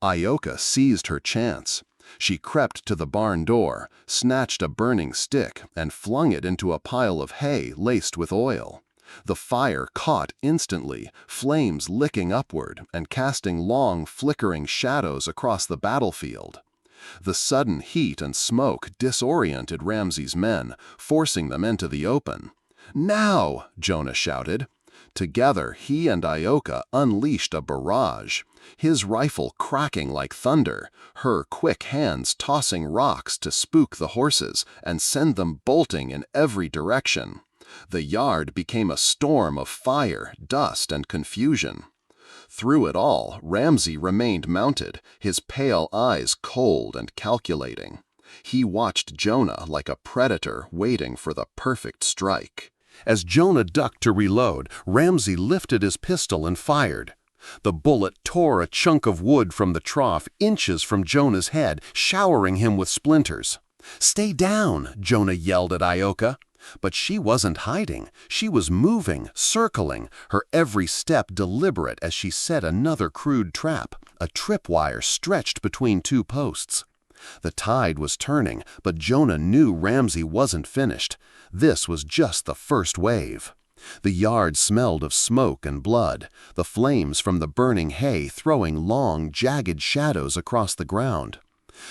Ioka seized her chance. She crept to the barn door, snatched a burning stick, and flung it into a pile of hay laced with oil. The fire caught instantly, flames licking upward and casting long, flickering shadows across the battlefield. The sudden heat and smoke disoriented Ramsay's men, forcing them into the open. "Now!" Jonah shouted. Together, he and Ioka unleashed a barrage, his rifle cracking like thunder, her quick hands tossing rocks to spook the horses and send them bolting in every direction. The yard became a storm of fire, dust, and confusion. Through it all, Ramsay remained mounted, his pale eyes cold and calculating. He watched Jonah like a predator waiting for the perfect strike. As Jonah ducked to reload, Ramsay lifted his pistol and fired. The bullet tore a chunk of wood from the trough inches from Jonah's head, showering him with splinters. "Stay down!" Jonah yelled at Ioka. But she wasn't hiding. She was moving, circling, her every step deliberate as she set another crude trap, a tripwire stretched between two posts. The tide was turning, but Jonah knew Ramsay wasn't finished. This was just the first wave. The yard smelled of smoke and blood, the flames from the burning hay throwing long, jagged shadows across the ground.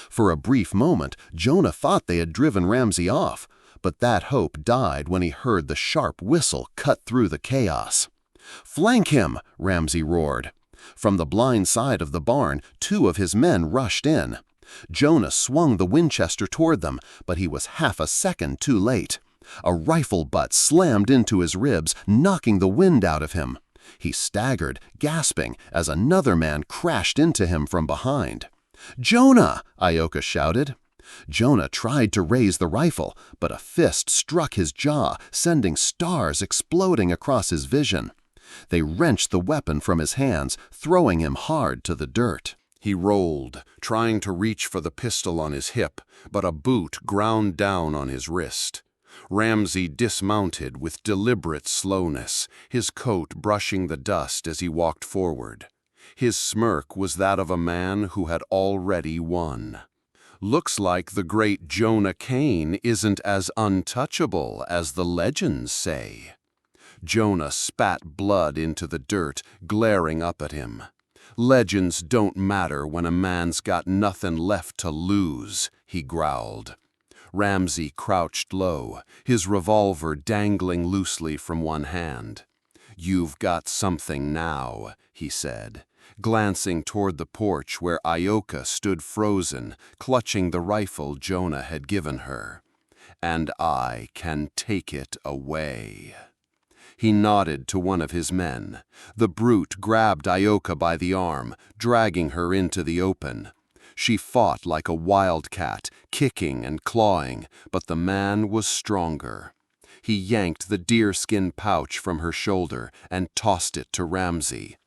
For a brief moment, Jonah thought they had driven Ramsey off, but that hope died when he heard the sharp whistle cut through the chaos. "Flank him!" Ramsey roared. From the blind side of the barn, 2 of his men rushed in. Jonah swung the Winchester toward them, but he was half a second too late. A rifle butt slammed into his ribs, knocking the wind out of him. He staggered, gasping, as another man crashed into him from behind. "Jonah!" Ioka shouted. Jonah tried to raise the rifle, but a fist struck his jaw, sending stars exploding across his vision. They wrenched the weapon from his hands, throwing him hard to the dirt. He rolled, trying to reach for the pistol on his hip, but a boot ground down on his wrist. Ramsey dismounted with deliberate slowness, his coat brushing the dust as he walked forward. His smirk was that of a man who had already won. "Looks like the great Jonah Cain isn't as untouchable as the legends say." Jonah spat blood into the dirt, glaring up at him. "Legends don't matter when a man's got nothing left to lose," he growled. Ramsey crouched low, his revolver dangling loosely from one hand. "You've got something now," he said, glancing toward the porch where Ioka stood frozen, clutching the rifle Jonah had given her. "And I can take it away." He nodded to one of his men. The brute grabbed Ioka by the arm, dragging her into the open. She fought like a wildcat, kicking and clawing, but the man was stronger. He yanked the deerskin pouch from her shoulder and tossed it to Ramsey.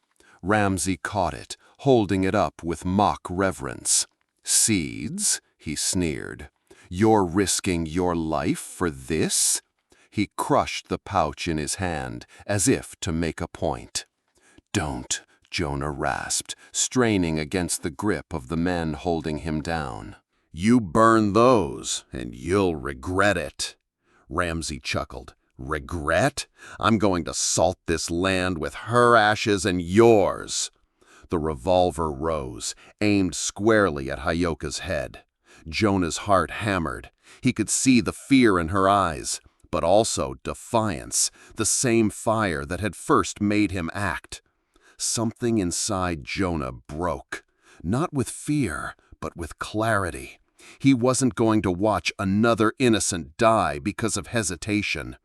Ramsey caught it, holding it up with mock reverence. "Seeds?" he sneered. "You're risking your life for this?" He crushed the pouch in his hand, as if to make a point. "Don't," Jonah rasped, straining against the grip of the men holding him down. "You burn those, and you'll regret it." Ramsey chuckled. "Regret? I'm going to salt this land with her ashes and yours." The revolver rose, aimed squarely at Hyoka's head. Jonah's heart hammered. He could see the fear in her eyes, but also defiance, the same fire that had first made him act. Something inside Jonah broke, not with fear, but with clarity. He wasn't going to watch another innocent die because of hesitation.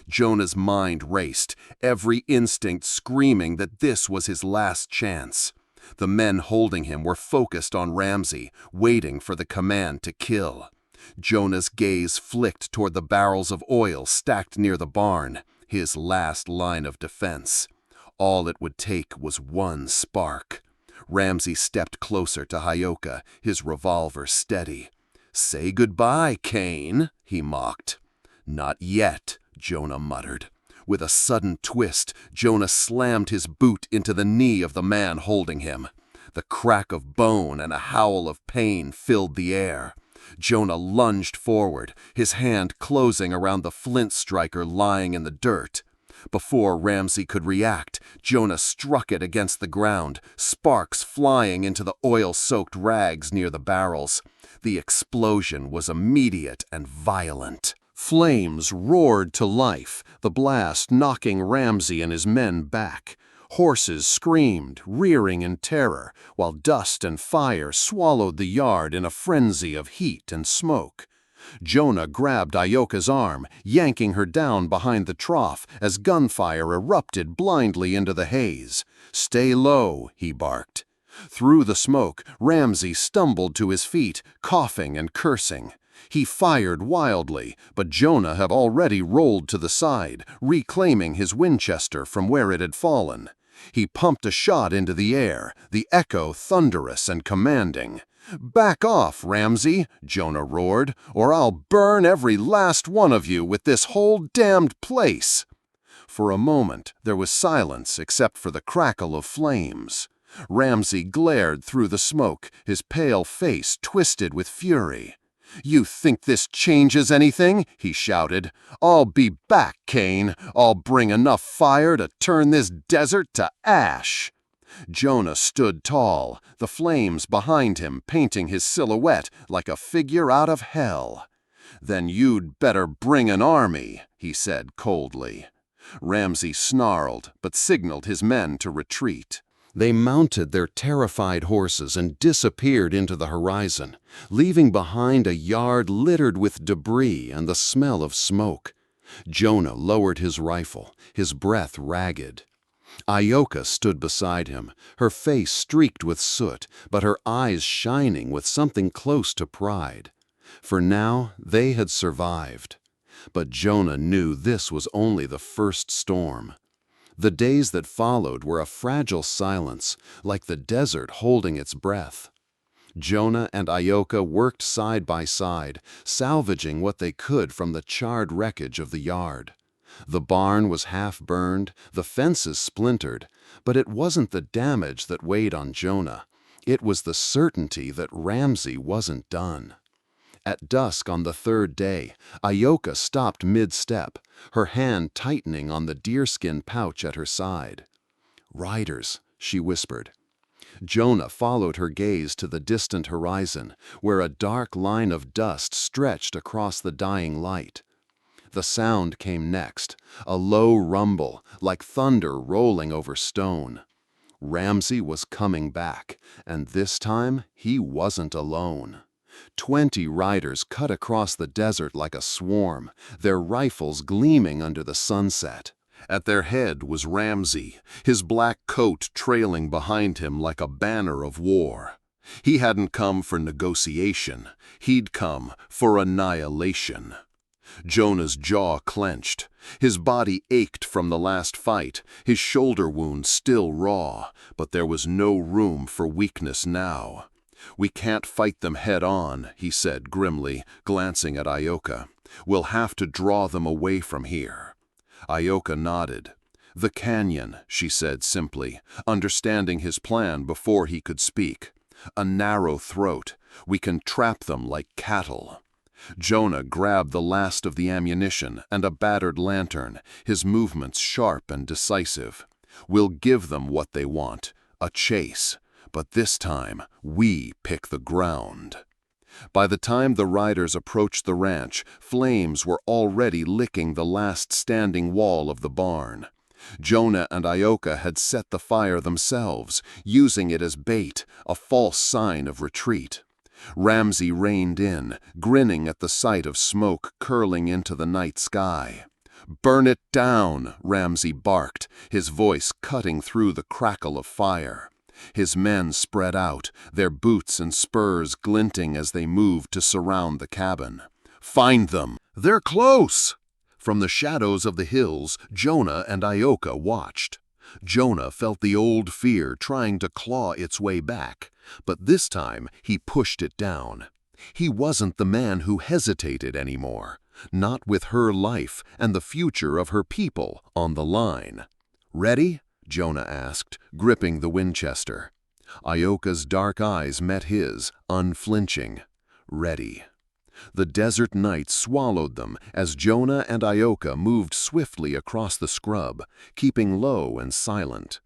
Jonah's mind raced, every instinct screaming that this was his last chance. The men holding him were focused on Ramsey, waiting for the command to kill. Jonah's gaze flicked toward the barrels of oil stacked near the barn, his last line of defense. All it would take was one spark. Ramsey stepped closer to Hyoka, his revolver steady. "Say goodbye, Cain," he mocked. "Not yet," Jonah muttered. With a sudden twist, Jonah slammed his boot into the knee of the man holding him. The crack of bone and a howl of pain filled the air. Jonah lunged forward, his hand closing around the flint striker lying in the dirt. Before Ramsey could react, Jonah struck it against the ground, sparks flying into the oil-soaked rags near the barrels. The explosion was immediate and violent. Flames roared to life, the blast knocking Ramsey and his men back. Horses screamed, rearing in terror, while dust and fire swallowed the yard in a frenzy of heat and smoke. Jonah grabbed Ioka's arm, yanking her down behind the trough as gunfire erupted blindly into the haze. "Stay low," he barked. Through the smoke, Ramsey stumbled to his feet, coughing and cursing. He fired wildly, but Jonah had already rolled to the side, reclaiming his Winchester from where it had fallen. He pumped a shot into the air, the echo thunderous and commanding. "Back off, Ramsey," Jonah roared, "or I'll burn every last one of you with this whole damned place." For a moment, there was silence except for the crackle of flames. Ramsey glared through the smoke, his pale face twisted with fury. "You think this changes anything?" he shouted. "I'll be back, Cain. I'll bring enough fire to turn this desert to ash." Jonah stood tall, the flames behind him painting his silhouette like a figure out of hell. "Then you'd better bring an army," he said coldly. Ramsey snarled, but signaled his men to retreat. They mounted their terrified horses and disappeared into the horizon, leaving behind a yard littered with debris and the smell of smoke. Jonah lowered his rifle, his breath ragged. Ioka stood beside him, her face streaked with soot, but her eyes shining with something close to pride. For now, they had survived. But Jonah knew this was only the first storm. The days that followed were a fragile silence, like the desert holding its breath. Jonah and Ioka worked side by side, salvaging what they could from the charred wreckage of the yard. The barn was half burned, the fences splintered, but it wasn't the damage that weighed on Jonah. It was the certainty that Ramsey wasn't done. At dusk on the third day, Ioka stopped mid-step, her hand tightening on the deerskin pouch at her side. "Riders," she whispered. Jonah followed her gaze to the distant horizon, where a dark line of dust stretched across the dying light. The sound came next, a low rumble, like thunder rolling over stone. Ramsey was coming back, and this time he wasn't alone. 20 riders cut across the desert like a swarm, their rifles gleaming under the sunset. At their head was Ramsey, his black coat trailing behind him like a banner of war. He hadn't come for negotiation, he'd come for annihilation. Jonah's jaw clenched. His body ached from the last fight, his shoulder wound still raw, but there was no room for weakness now. "We can't fight them head-on," he said grimly, glancing at Ioka. "We'll have to draw them away from here." Ioka nodded. "The canyon," she said simply, understanding his plan before he could speak. "A narrow throat. We can trap them like cattle." Jonah grabbed the last of the ammunition and a battered lantern, his movements sharp and decisive. "We'll give them what they want, a chase. But this time, we pick the ground." By the time the riders approached the ranch, flames were already licking the last standing wall of the barn. Jonah and Ioka had set the fire themselves, using it as bait, a false sign of retreat. Ramsey reined in, grinning at the sight of smoke curling into the night sky. "Burn it down," Ramsey barked, his voice cutting through the crackle of fire. His men spread out, their boots and spurs glinting as they moved to surround the cabin. "Find them! They're close!" From the shadows of the hills, Jonah and Ioka watched. Jonah felt the old fear trying to claw its way back, but this time he pushed it down. He wasn't the man who hesitated anymore, not with her life and the future of her people on the line. "Ready?" Jonah asked, gripping the Winchester. Ioka's dark eyes met his, unflinching. "Ready." The desert night swallowed them as Jonah and Ioka moved swiftly across the scrub, keeping low and silent.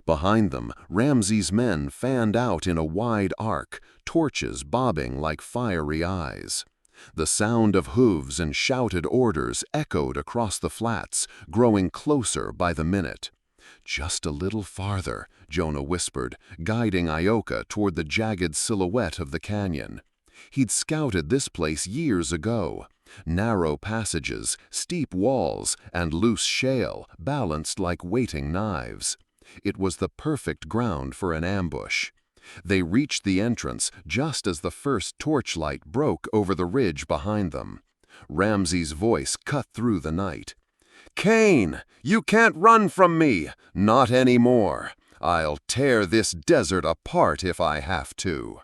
Behind them, Ramsey's men fanned out in a wide arc, torches bobbing like fiery eyes. The sound of hooves and shouted orders echoed across the flats, growing closer by the minute. "Just a little farther," Jonah whispered, guiding Ioka toward the jagged silhouette of the canyon. He'd scouted this place years ago. Narrow passages, steep walls, and loose shale balanced like waiting knives. It was the perfect ground for an ambush. They reached the entrance just as the first torchlight broke over the ridge behind them. Ramsey's voice cut through the night. "Cain, you can't run from me! Not anymore! I'll tear this desert apart if I have to."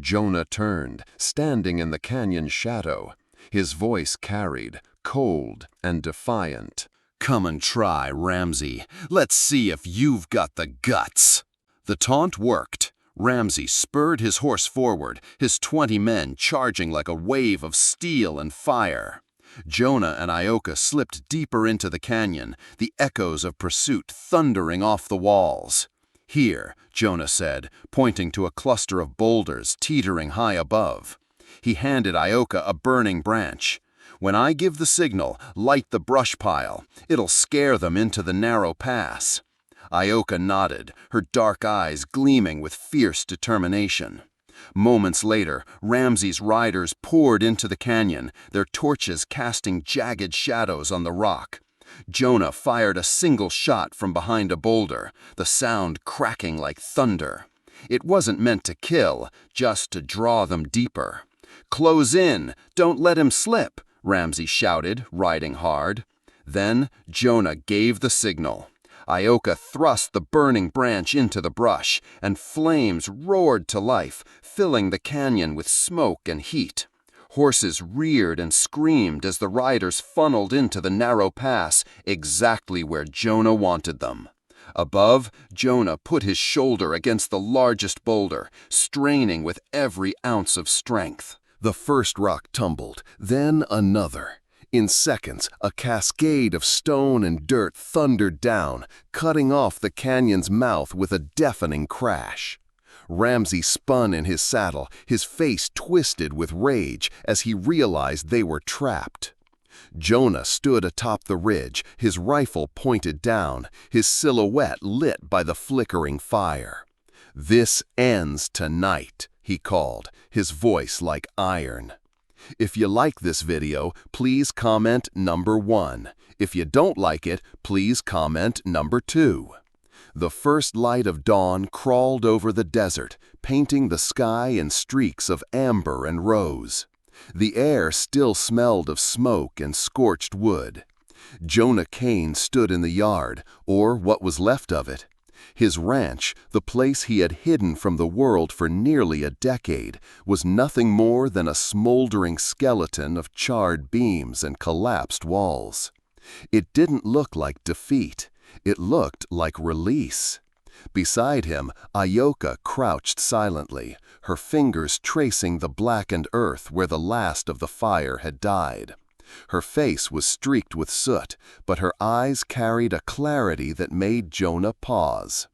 Jonah turned, standing in the canyon shadow. His voice carried, cold and defiant. "Come and try, Ramsey. Let's see if you've got the guts." The taunt worked. Ramsay spurred his horse forward, his 20 men charging like a wave of steel and fire. Jonah and Ioka slipped deeper into the canyon, the echoes of pursuit thundering off the walls. "Here," Jonah said, pointing to a cluster of boulders teetering high above. He handed Ioka a burning branch. "When I give the signal, light the brush pile. It'll scare them into the narrow pass." Ioka nodded, her dark eyes gleaming with fierce determination. Moments later, Ramsay's riders poured into the canyon, their torches casting jagged shadows on the rock. Jonah fired a single shot from behind a boulder, the sound cracking like thunder. It wasn't meant to kill, just to draw them deeper. "Close in! Don't let him slip!" Ramsay shouted, riding hard. Then Jonah gave the signal. Ioka thrust the burning branch into the brush, and flames roared to life, filling the canyon with smoke and heat. Horses reared and screamed as the riders funneled into the narrow pass, exactly where Jonah wanted them. Above, Jonah put his shoulder against the largest boulder, straining with every ounce of strength. The first rock tumbled, then another. In seconds, a cascade of stone and dirt thundered down, cutting off the canyon's mouth with a deafening crash. Ramsay spun in his saddle, his face twisted with rage as he realized they were trapped. Jonah stood atop the ridge, his rifle pointed down, his silhouette lit by the flickering fire. "This ends tonight," he called, his voice like iron. If you like this video, please comment number 1. If you don't like it, please comment number 2. The first light of dawn crawled over the desert, painting the sky in streaks of amber and rose. The air still smelled of smoke and scorched wood. Jonah Kane stood in the yard, or what was left of it. His ranch, the place he had hidden from the world for nearly a decade, was nothing more than a smoldering skeleton of charred beams and collapsed walls. It didn't look like defeat. It looked like release. Beside him, Ioka crouched silently, her fingers tracing the blackened earth where the last of the fire had died. Her face was streaked with soot, but her eyes carried a clarity that made Jonah pause.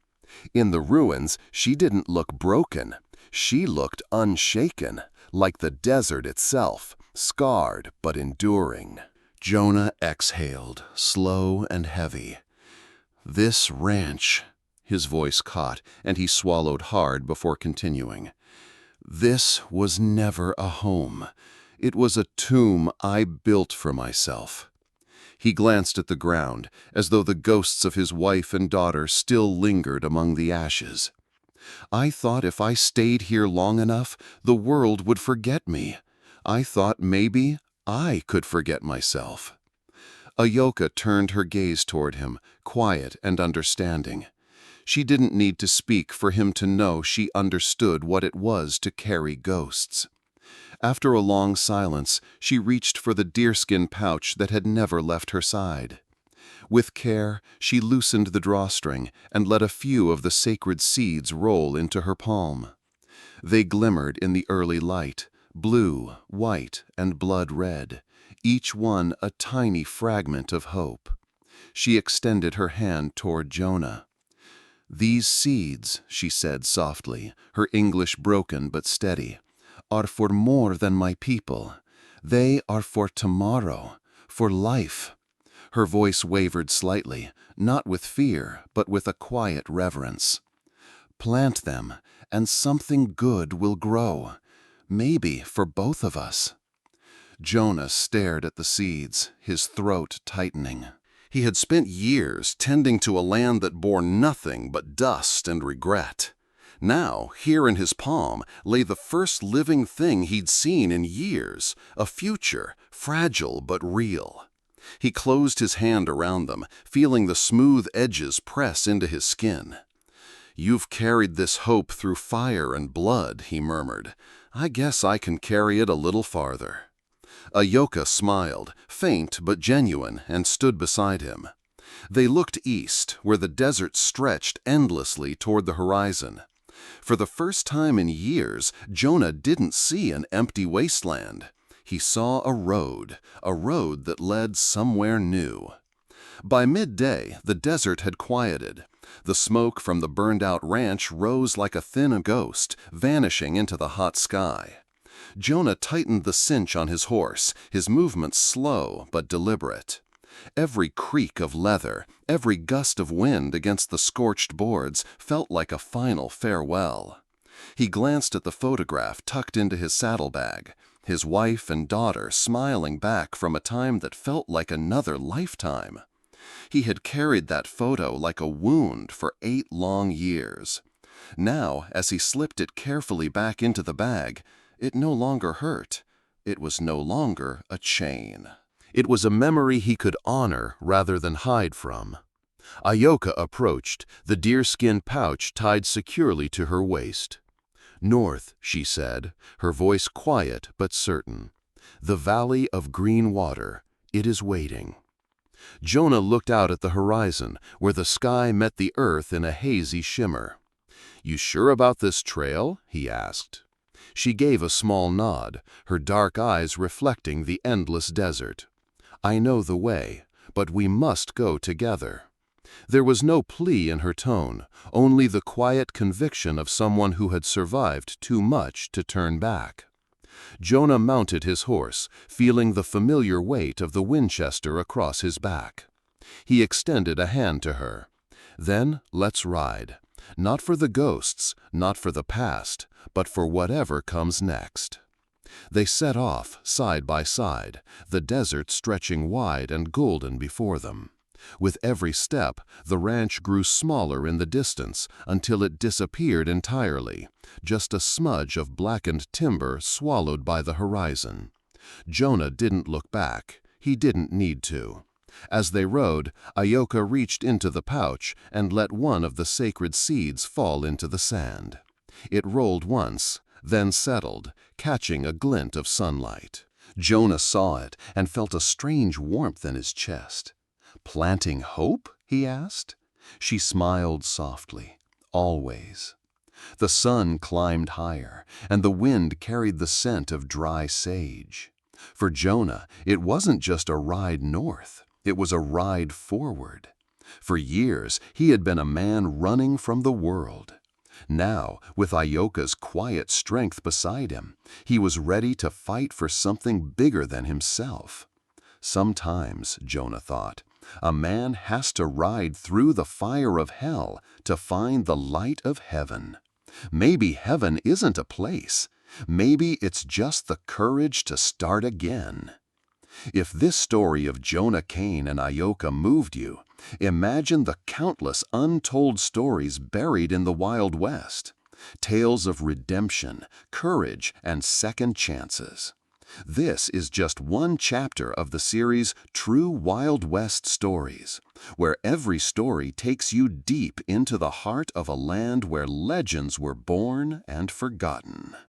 In the ruins, she didn't look broken. She looked unshaken, like the desert itself, scarred but enduring. Jonah exhaled, slow and heavy. "This ranch," his voice caught, and he swallowed hard before continuing. "This was never a home. It was a tomb I built for myself." He glanced at the ground, as though the ghosts of his wife and daughter still lingered among the ashes. "I thought if I stayed here long enough, the world would forget me. I thought maybe I could forget myself." Ioka turned her gaze toward him, quiet and understanding. She didn't need to speak for him to know she understood what it was to carry ghosts. After a long silence, she reached for the deerskin pouch that had never left her side. With care, she loosened the drawstring and let a few of the sacred seeds roll into her palm. They glimmered in the early light, blue, white, and blood red, each one a tiny fragment of hope. She extended her hand toward Jonah. "These seeds," she said softly, her English broken but steady, "are for more than my people. They are for tomorrow, for life." Her voice wavered slightly, not with fear, but with a quiet reverence. "Plant them, and something good will grow. Maybe for both of us." Jonah stared at the seeds, his throat tightening. He had spent years tending to a land that bore nothing but dust and regret. Now, here in his palm, lay the first living thing he'd seen in years, a future, fragile but real. He closed his hand around them, feeling the smooth edges press into his skin. "You've carried this hope through fire and blood," he murmured. "I guess I can carry it a little farther." Ioka smiled, faint but genuine, and stood beside him. They looked east, where the desert stretched endlessly toward the horizon. For the first time in years, Jonah didn't see an empty wasteland. He saw a road that led somewhere new. By midday, the desert had quieted. The smoke from the burned-out ranch rose like a thin ghost, vanishing into the hot sky. Jonah tightened the cinch on his horse, his movements slow but deliberate. Every creak of leather, every gust of wind against the scorched boards felt like a final farewell. He glanced at the photograph tucked into his saddlebag, his wife and daughter smiling back from a time that felt like another lifetime. He had carried that photo like a wound for 8 long years. Now, as he slipped it carefully back into the bag, it no longer hurt. It was no longer a chain. It was a memory he could honor rather than hide from. Ayoka approached, the deerskin pouch tied securely to her waist. "North," she said, her voice quiet but certain. "The valley of green water. It is waiting." Jonah looked out at the horizon, where the sky met the earth in a hazy shimmer. "You sure about this trail?" he asked. She gave a small nod, her dark eyes reflecting the endless desert. "I know the way, but we must go together." There was no plea in her tone, only the quiet conviction of someone who had survived too much to turn back. Jonah mounted his horse, feeling the familiar weight of the Winchester across his back. He extended a hand to her. "Then let's ride. Not for the ghosts, not for the past, but for whatever comes next." They set off, side by side, the desert stretching wide and golden before them. With every step, the ranch grew smaller in the distance until it disappeared entirely, just a smudge of blackened timber swallowed by the horizon. Jonah didn't look back. He didn't need to. As they rode, Ayoka reached into the pouch and let one of the sacred seeds fall into the sand. It rolled once, then settled, catching a glint of sunlight. Jonah saw it and felt a strange warmth in his chest. "Planting hope?" he asked. She smiled softly. "Always." The sun climbed higher, and the wind carried the scent of dry sage. For Jonah, it wasn't just a ride north. It was a ride forward. For years, he had been a man running from the world. Now, with Ayoka's quiet strength beside him, he was ready to fight for something bigger than himself. Sometimes, Jonah thought, a man has to ride through the fire of hell to find the light of heaven. Maybe heaven isn't a place. Maybe it's just the courage to start again. If this story of Jonah Cain and Ayoka moved you, imagine the countless untold stories buried in the Wild West. Tales of redemption, courage, and second chances. This is just one chapter of the series True Wild West Stories, where every story takes you deep into the heart of a land where legends were born and forgotten.